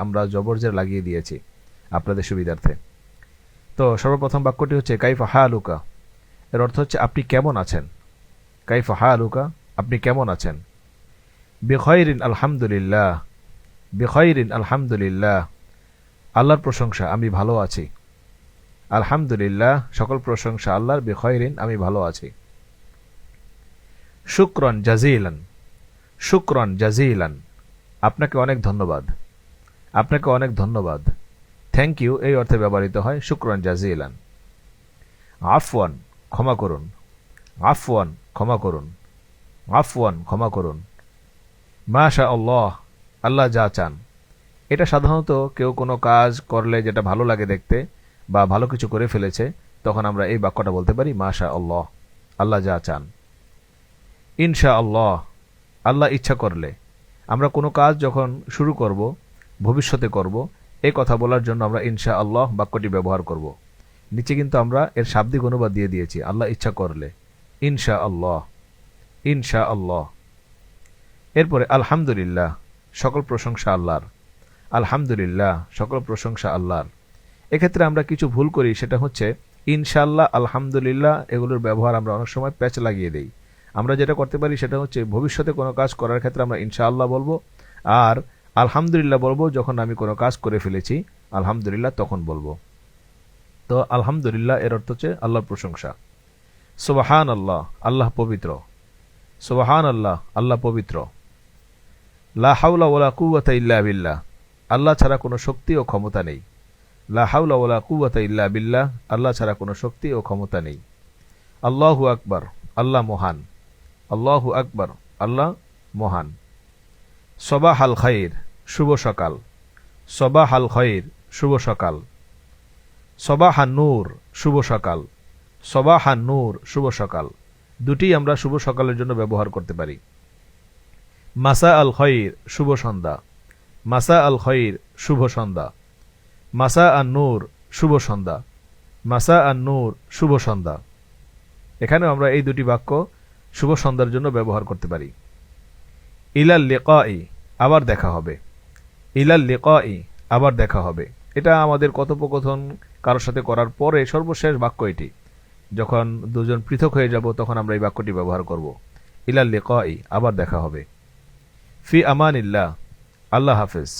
আমরা জবরজের লাগিয়ে দিয়েছি আপনাদের সুবিধার্থে। তো সর্বপ্রথম বাক্যটি হচ্ছে কাইফা হালুকা। এর অর্থ হচ্ছে আপনি কেমন আছেন। কাইফা হালুকা, আপনি কেমন আছেন। বিখাইরিন আলহামদুলিল্লাহ, বিখাইরিন আলহামদুলিল্লাহ, আল্লাহর প্রশংসা, আমি ভালো আছি। আলহামদুলিল্লাহ, সকল প্রশংসা আল্লাহর, বিখাইরিন, আমি ভালো আছি। শুকরান জাজিলান, শুকরান জাজিলান, আপনাকে অনেক ধন্যবাদ, আপনাকে অনেক ধন্যবাদ। থ্যাংক ইউ এই অর্থে ব্যবহৃত হয় শুকরান জাজিলান। আফওয়ান, ক্ষমা করুন। আফওয়ান, ক্ষমা করুন। আফওয়ান, ক্ষমা করুন। মাশা আল্লাহ, আল্লাহ যা চান। এটা সাধারণত কেউ কোনো কাজ করলে যেটা ভালো লাগে দেখতে বা ভালো কিছু করে ফেলেছে, তখন আমরা এই বাক্যটা বলতে পারি মাশা আল্লাহ, আল্লাহ যা চান। ইনশা আল্লাহ, আল্লাহ ইচ্ছা করলে। আমরা কোনো কাজ যখন শুরু করব, ভবিষ্যতে করব, এই কথা বলার জন্য আমরা ইনশা আল্লাহ বাক্যটি ব্যবহার করব। নিচে কিন্তু আমরা এর শাব্দিক অনুবাদ দিয়ে দিয়েছি, আল্লাহ ইচ্ছা করলে। ইনশা আল্লাহ, ইনশা আল্লাহ। এরপরে আলহামদুলিল্লাহ, সকল প্রশংসা আল্লাহর। আলহামদুলিল্লাহ, সকল প্রশংসা আল্লাহর। এক্ষেত্রে আমরা কিছু ভুল করি, সেটা হচ্ছে ইনশাআল্লাহ, আলহামদুলিল্লাহ এগুলোর ব্যবহার আমরা অনেক সময় প্যাচ লাগিয়ে দেই। আমরা যেটা করতে পারি সেটা হচ্ছে ভবিষ্যতে কোনো কাজ করার ক্ষেত্রে আমরা ইনশাআল্লাহ বলবো, আর আলহামদুলিল্লাহ বলবো যখন আমি কোনো কাজ করে ফেলেছি, আলহামদুলিল্লাহ তখন বলবো। তো আলহামদুলিল্লাহ এর অর্থ হচ্ছে আল্লাহর প্রশংসা। সুবহান আল্লাহ, আল্লাহ পবিত্র। সুবহান আল্লাহ, আল্লাহ পবিত্র। লা হাওলা ওয়ালা কুওয়াতা ইল্লা বিল্লাহ, আল্লাহ ছাড়া কোনো শক্তি ও ক্ষমতা নেই। লা হাওলা ওয়ালা কুওয়াতা ইল্লা বিল্লাহ, আল্লাহ ছাড়া কোনো শক্তি ও ক্ষমতা নেই। আল্লাহু আকবার, আল্লাহ মহান। আল্লাহু আকবার, আল্লাহ মহান। সবাহ আল খাইর, শুভ সকাল। সবাহ আল খাইর, শুভ সকাল। সবাহ আন নূর, শুভ সকাল। সবাহ আন নূর, শুভ সকাল। দুটি আমরা শুভ সকালের জন্য ব্যবহার করতে পারি। মাসা আল খাইর, শুভ সন্ধ্যা। মাসা আল খাইর, শুভ সন্ধ্যা। মাসা আন নূর, শুভ সন্ধ্যা। মাসা আন নূর, শুভ সন্ধ্যা। এখানেও আমরা এই দুটি বাক্য শুভ সন্ধ্যার জন্য ব্যবহার করতে পারি। ইলাল লিকাই, আবার দেখা হবে। ইলাল লিকাই, আবার দেখা হবে। এটা আমাদের কথোপকথন কারোর সাথে করার পরে সর্বশেষ বাক্য এটি। যখন দুজন পৃথক হয়ে যাব তখন আমরা এই বাক্যটি ব্যবহার করব। ইলাল লিকাই, আবার দেখা হবে। ফি আমানিল্লাহ, আল্লাহ হাফেজ।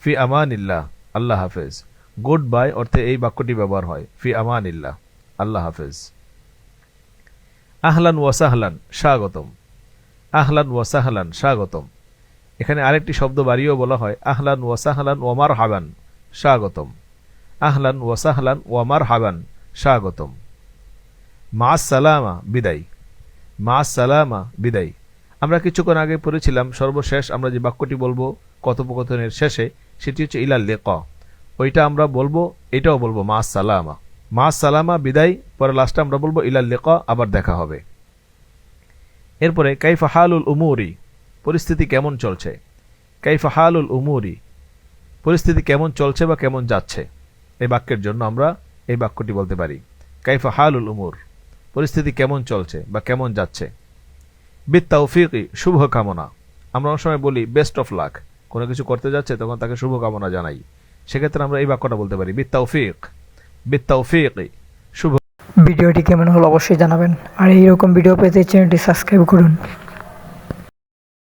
ফি আমানিল্লাহ, আল্লাহ হাফেজ। গুড বাই অর্থে এই বাক্যটি ব্যবহার হয়। ফি আমানিল্লাহ, আল্লাহ হাফেজ। আহলান ওয়াসাহলান, স্বাগতম। আহলান ওয়াসাহলান, স্বাগতম। এখানে আরেকটি শব্দ বাড়িয়েও বলা হয় আহলান ওয়াসাহলান ওয়ামার হাবান, স্বাগতম। আহলান ওয়াসাহলান ওয়ামার হাবান, স্বাগতম। মাস সালামা, বিদায়। মাস সালামা, বিদায়। আমরা কিছুক্ষণ আগে পড়েছিলাম সর্বশেষ আমরা যে বাক্যটি বলবো কথোপকথনের শেষে, সেটি হচ্ছে ইলাল লিকা। ওইটা আমরা বলবো, এটাও বলবো মাস সালামা। মাস সালামা, বিদায়, পরে লাস্টে আমরা বলবো ইলাল লিকা, আবার দেখা হবে। এরপরে কাইফা হালুল উমুরি, পরিস্থিতি কেমন চলছে। কাইফা হালুল উমুরি, পরিস্থিতি কেমন চলছে বা কেমন যাচ্ছে। এই বাক্যের জন্য আমরা এই বাক্যটি বলতে পারি কাইফা হালুল উমুর, পরিস্থিতি কেমন চলছে বা কেমন যাচ্ছে। বিত তাওফিকি, শুভ কামনা। আমরা অনেক সময় বলি বেস্ট অফ লাক, কোনো কিছু করতে যাচ্ছে তখন তাকে শুভ কামনা জানাই। সেক্ষেত্রে আমরা এই বাক্যটা বলতে পারি বিত তাওফিক, বিত তাওফিকি, শুভ। ভিডিওটি কেমন হলো অবশ্যই জানাবেন, আর এইরকম ভিডিও পেতে চ্যানেলটি সাবস্ক্রাইব করুন।